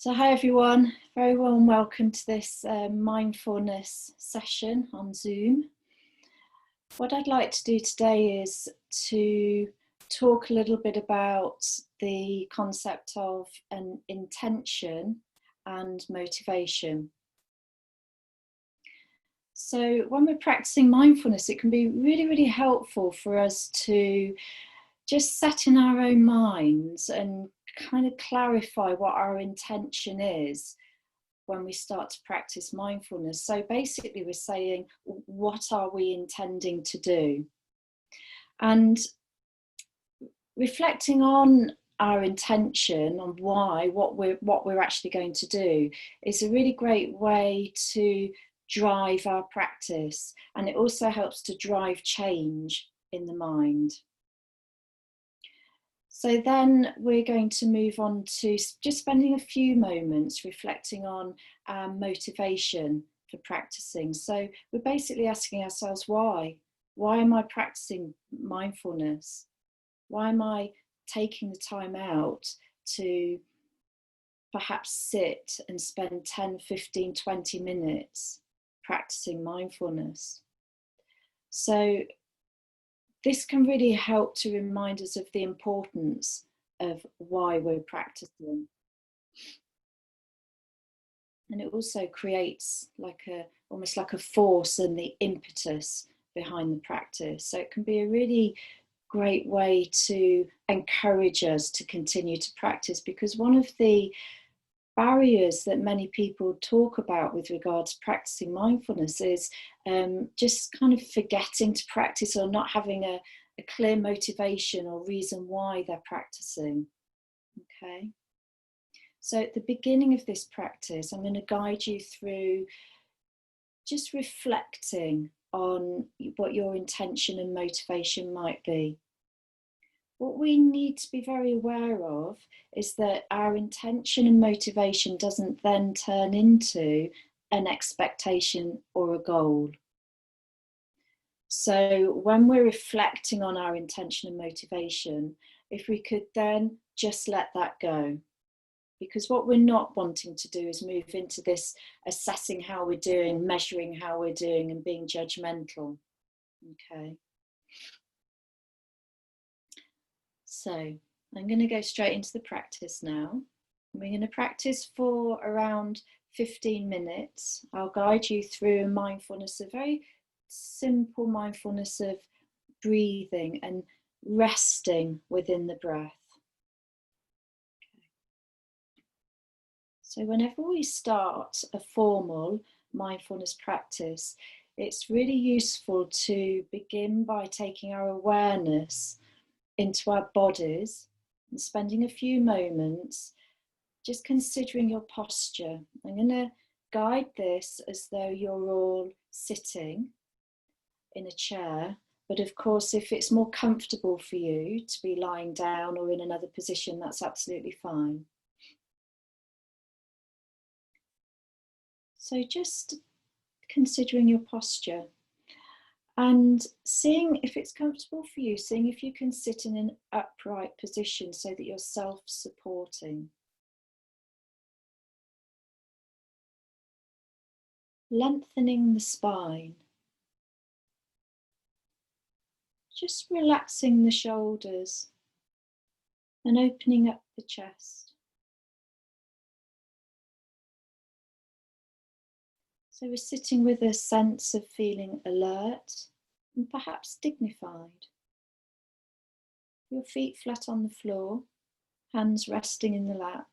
So hi everyone, very warm welcome to this mindfulness session on Zoom. What I'd like to do today is to talk a little bit about the concept of an intention and motivation. So when we're practicing mindfulness, it can be really helpful for us to just set in our own minds and kind of clarify what our intention is when we start to practice mindfulness. So basically we're saying, what are we intending to do? And reflecting on our intention, on what we're actually going to do, is a really great way to drive our practice, and it also helps to drive change in the mind. So then we're going to move on to just spending a few moments reflecting on our motivation for practicing. So we're basically asking ourselves, why? Why am I practicing mindfulness? Why am I taking the time out to perhaps sit and spend 10, 15, 20 minutes practicing mindfulness? So this can really help to remind us of the importance of why we're practicing. And it also creates almost like a force and the impetus behind the practice. So it can be a really great way to encourage us to continue to practice, because one of the barriers that many people talk about with regards to practicing mindfulness is just kind of forgetting to practice, or not having a clear motivation or reason why they're practicing. Okay, so at the beginning of this practice, I'm going to guide you through just reflecting on what your intention and motivation might be. What we need to be very aware of is that our intention and motivation doesn't then turn into an expectation or a goal. So when we're reflecting on our intention and motivation, if we could then just let that go. Because what we're not wanting to do is move into this assessing how we're doing, measuring how we're doing, and being judgmental. Okay. So I'm going to go straight into the practice now. We're going to practice for around 15 minutes. I'll guide you through a mindfulness, a very simple mindfulness of breathing and resting within the breath. Okay. So whenever we start a formal mindfulness practice, it's really useful to begin by taking our awareness into our bodies and spending a few moments just considering your posture. I'm going to guide this as though you're all sitting in a chair, but of course if it's more comfortable for you to be lying down or in another position, that's absolutely fine. So just considering your posture and seeing if it's comfortable for you, seeing if you can sit in an upright position so that you're self-supporting. Lengthening the spine. Just relaxing the shoulders and opening up the chest. So we're sitting with a sense of feeling alert and perhaps dignified. Your feet flat on the floor, hands resting in the lap.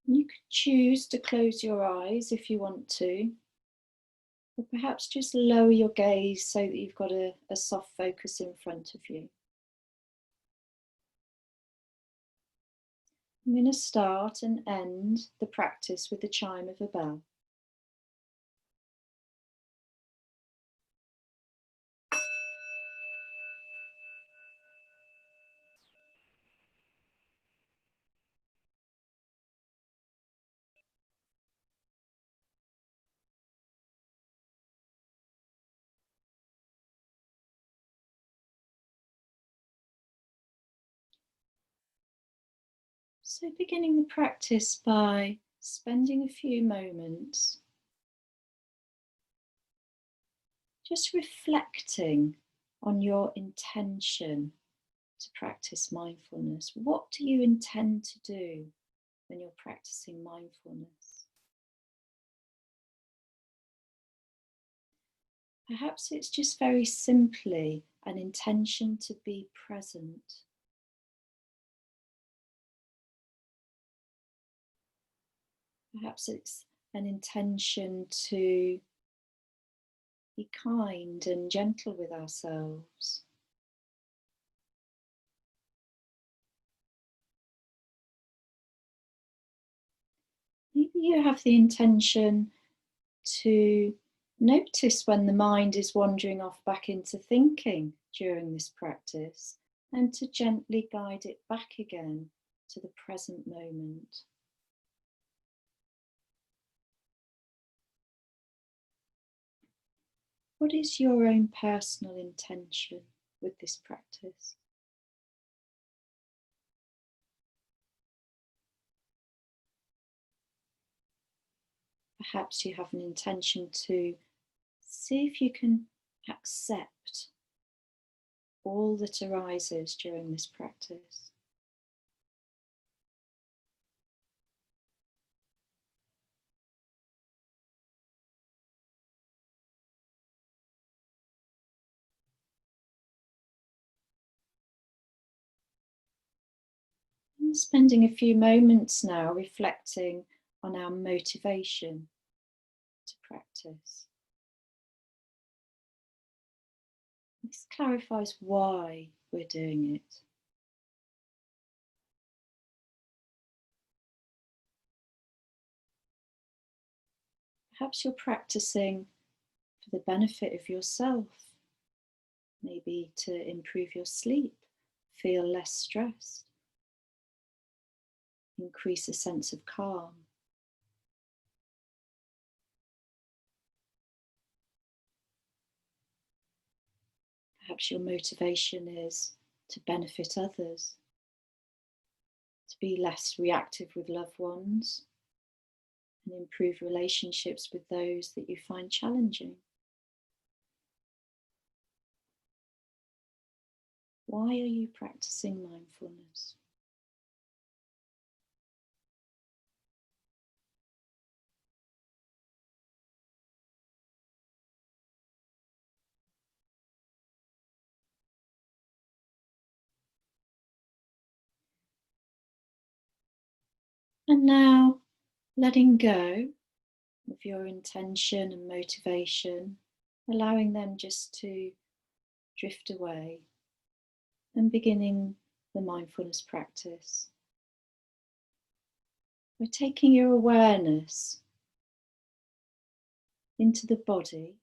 You could choose to close your eyes if you want to, or perhaps just lower your gaze so that you've got a soft focus in front of you. I'm going to start and end the practice with the chime of a bell. So, beginning the practice by spending a few moments just reflecting on your intention to practice mindfulness. What do you intend to do when you're practicing mindfulness? Perhaps it's just very simply an intention to be present. Perhaps it's an intention to be kind and gentle with ourselves. Maybe you have the intention to notice when the mind is wandering off back into thinking during this practice and to gently guide it back again to the present moment. What is your own personal intention with this practice? Perhaps you have an intention to see if you can accept all that arises during this practice. And spending a few moments now reflecting on our motivation to practice. This clarifies why we're doing it. Perhaps you're practicing for the benefit of yourself, maybe to improve your sleep, feel less stressed, increase a sense of calm. Perhaps your motivation is to benefit others, to be less reactive with loved ones, and improve relationships with those that you find challenging. Why are you practicing mindfulness? And now letting go of your intention and motivation, allowing them just to drift away and beginning the mindfulness practice. We're taking your awareness into the body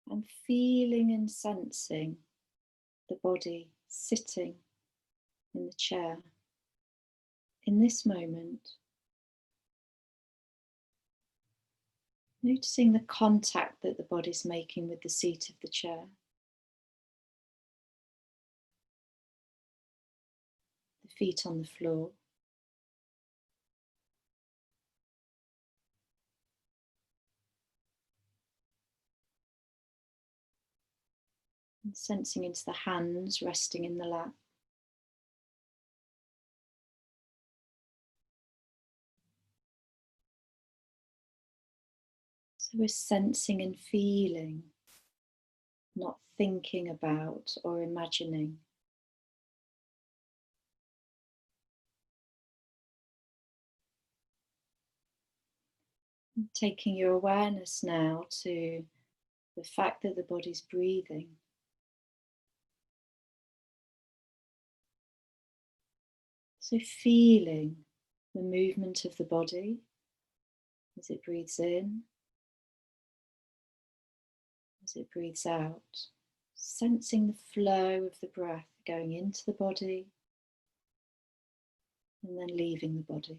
and feeling and sensing the body sitting in the chair in this moment. Noticing the contact that the body's making with the seat of the chair, the feet on the floor, and sensing into the hands resting in the lap. So we're sensing and feeling, not thinking about or imagining. And taking your awareness now to the fact that the body's breathing. So feeling the movement of the body as it breathes in, as it breathes out, sensing the flow of the breath going into the body and then leaving the body.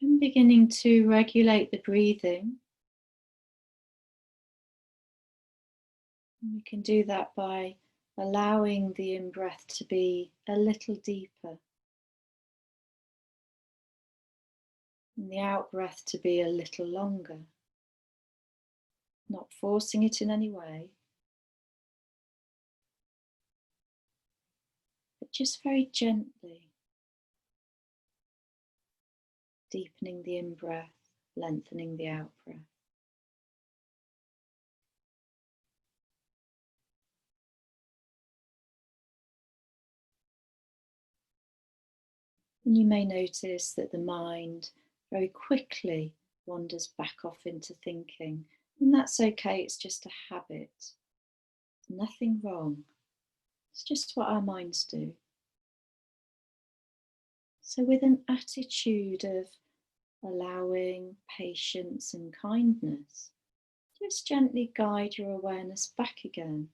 And beginning to regulate the breathing. And we can do that by allowing the in-breath to be a little deeper and the out-breath to be a little longer. Not forcing it in any way, but just very gently deepening the in-breath, lengthening the out-breath. And you may notice that the mind very quickly wanders back off into thinking. And that's okay, it's just a habit. Nothing wrong. It's just what our minds do. So, with an attitude of allowing patience and kindness, just gently guide your awareness back again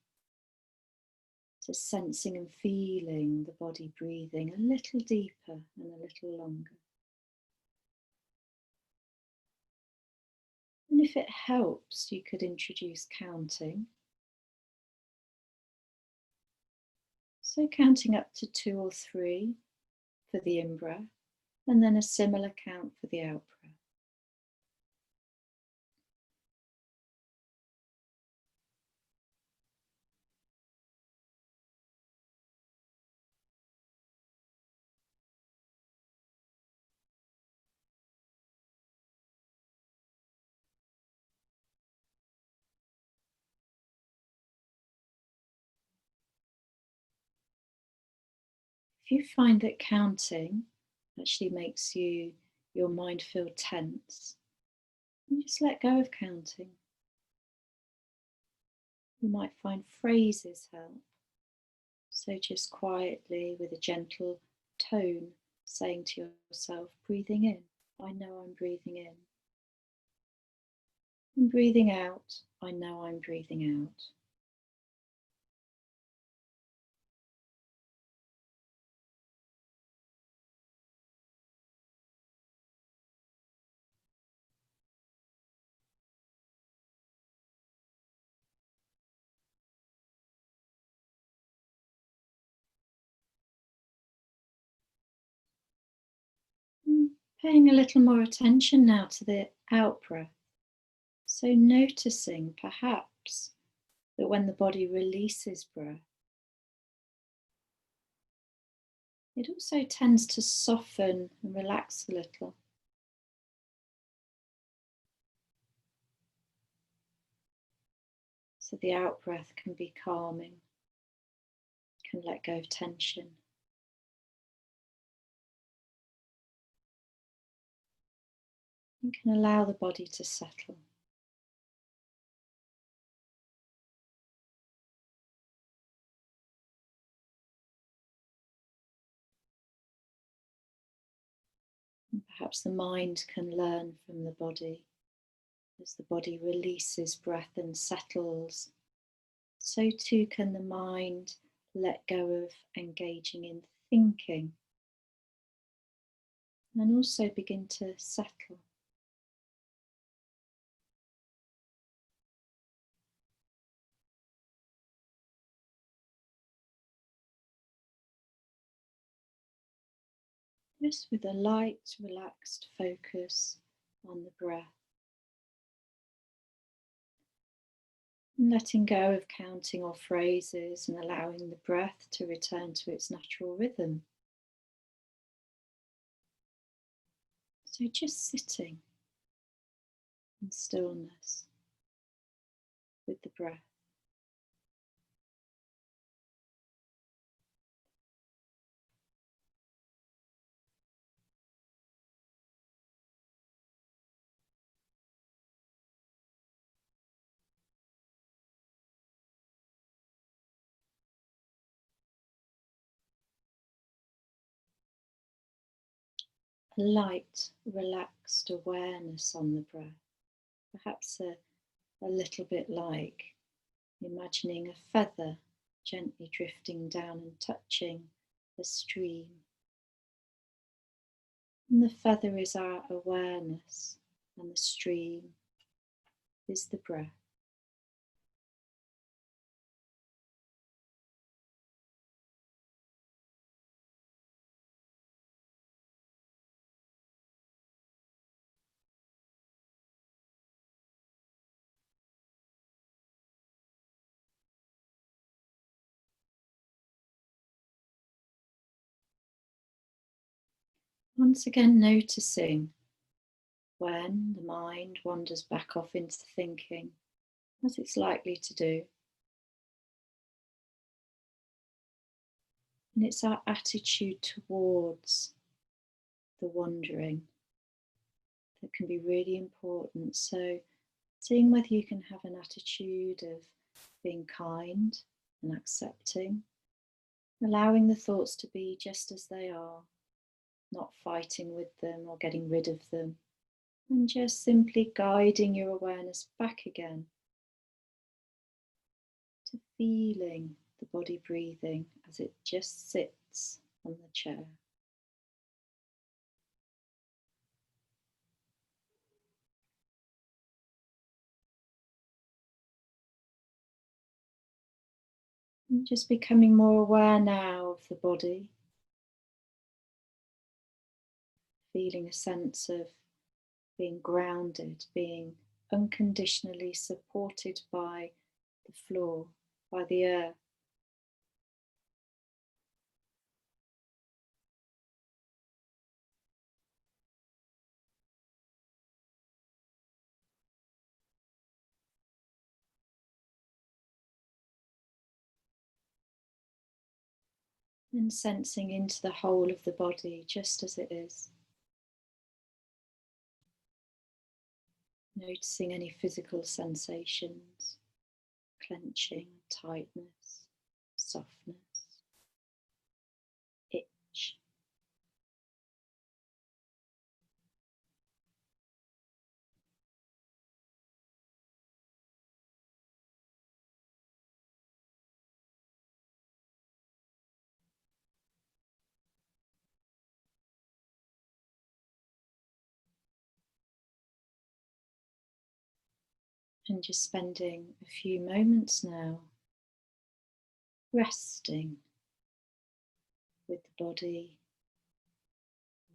to sensing and feeling the body breathing a little deeper and a little longer. And if it helps, you could introduce counting. So counting up to 2 or 3 for the in-breath, and then a similar count for the out-breath. If you find that counting actually makes your mind feel tense, you just let go of counting. You might find phrases help. So just quietly, with a gentle tone, saying to yourself, breathing in, I know I'm breathing in. And breathing out, I know I'm breathing out. And paying a little more attention now to the out breath. So noticing perhaps that when the body releases breath, it also tends to soften and relax a little. So the out breath can be calming, can let go of tension. You can allow the body to settle. And perhaps the mind can learn from the body. As the body releases breath and settles, so too can the mind let go of engaging in thinking and also begin to settle. Just with a light, relaxed focus on the breath. And letting go of counting or phrases and allowing the breath to return to its natural rhythm. So just sitting in stillness with the breath. A light, relaxed awareness on the breath, perhaps a little bit like imagining a feather gently drifting down and touching the stream. And the feather is our awareness, and the stream is the breath. Once again, noticing when the mind wanders back off into thinking, as it's likely to do. And it's our attitude towards the wandering that can be really important. So, seeing whether you can have an attitude of being kind and accepting, allowing the thoughts to be just as they are, not fighting with them or getting rid of them, and just simply guiding your awareness back again to feeling the body breathing as it just sits on the chair. And just becoming more aware now of the body, feeling a sense of being grounded, being unconditionally supported by the floor, by the earth. And sensing into the whole of the body just as it is. Noticing any physical sensations, clenching, tightness, softness, itch. And just spending a few moments now resting with the body,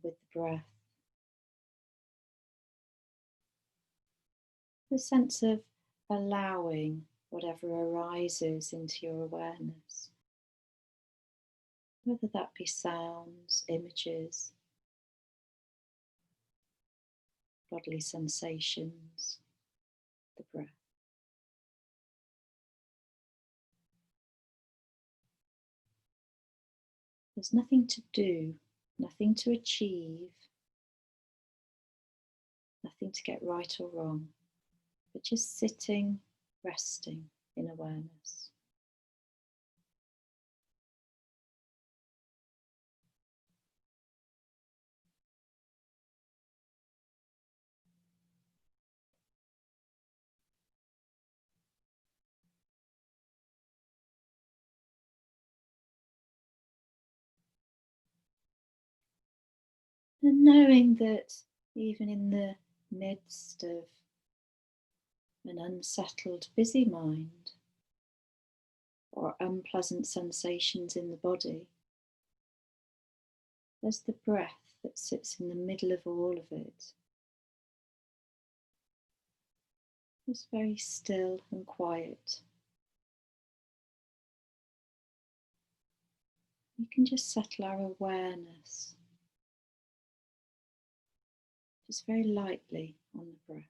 with the breath. The sense of allowing whatever arises into your awareness, whether that be sounds, images, bodily sensations, the breath. There's nothing to do, nothing to achieve, nothing to get right or wrong, but just sitting, resting in awareness. And knowing that even in the midst of an unsettled, busy mind or unpleasant sensations in the body, there's the breath that sits in the middle of all of it. It's very still and quiet. We can just settle our awareness just very lightly on the breath.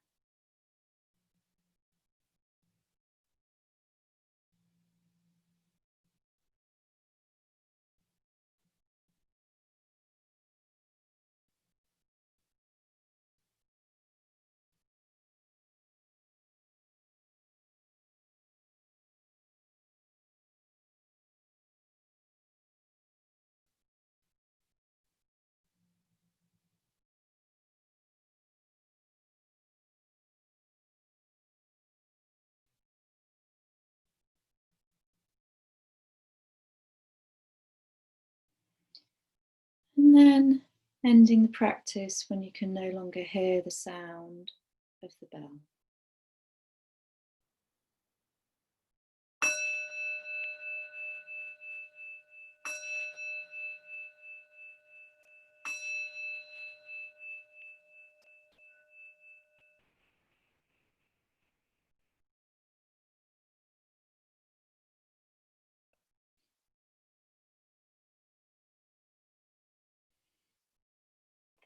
And then Ending the practice when you can no longer hear the sound of the bell.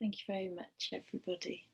Thank you very much, everybody.